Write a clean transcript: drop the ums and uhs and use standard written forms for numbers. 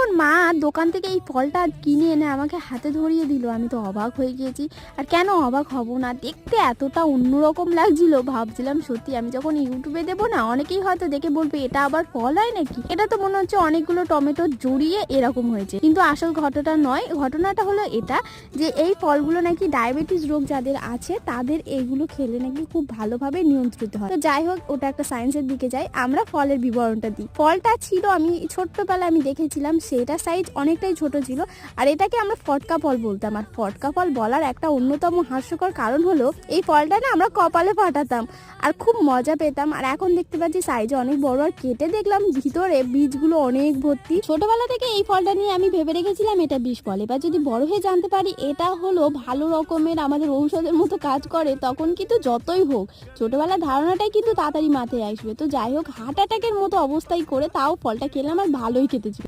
যখন মা দোকান থেকে এই ফলটা কিনে এনে আমাকে হাতে ধরিয়ে দিল, আমি তো অবাক হয়ে গিয়েছি। আর কেন অবাক হব না, দেখতে এতটা অন্যরকম লাগছিল, ভাবছিলাম সত্যি আমি যখন ইউটিউবে দেবো না, অনেকেই হয়তো দেখে বলবে এটা আবার ফল হয় নাকি, এটা তো মনে হচ্ছে অনেকগুলো টমেটো জড়িয়ে এরকম হয়েছে। কিন্তু আসল ঘটনাটা নয়, ঘটনাটা হলো এটা যে এই ফলগুলো নাকি ডায়াবেটিস রোগ যাদের আছে তাদের এইগুলো খেলে নাকি খুব ভালোভাবে নিয়ন্ত্রিত হয়। তো যাই হোক, ওটা একটা সায়েন্সের দিকে যাই, আমরা ফলের বিবরণটা দিই। ফলটা ছিল, আমি ছোট্টবেলায় আমি দেখেছিলাম, সেটা সাইজ অনেকটাই ছোট ছিল, আর এটাকে আমরা ফটকা ফল বলতাম। আর ফটকা ফল বলার একটা অন্যতম হাস্যকর কারণ হলো এই ফলটা না আমরা কপালে ফাটাতাম আর খুব মজা পেতাম। আর এখন দেখতে পাচ্ছি সাইজে অনেক বড়, আর কেটে দেখলাম ভিতরে বীজগুলো অনেক ভর্তি। ছোটবেলা থেকে এই ফলটা নিয়ে আমি ভেবে রেখেছিলাম এটা বিষ ফল। এবার যদি বড় হয়ে জানতে পারি এটা হলো ভালো রকমের আমাদের ঔষধের মতো কাজ করে, তখন কিন্তু যতই হোক ছোটবেলার ধারণাটাই কিন্তু তাড়াতাড়ি মাথায় আসবে। তো যাই হোক, হার্ট অ্যাটাকের মতো অবস্থায় করে তাও ফলটা খেলাম আর ভালোই খেতে ছিল।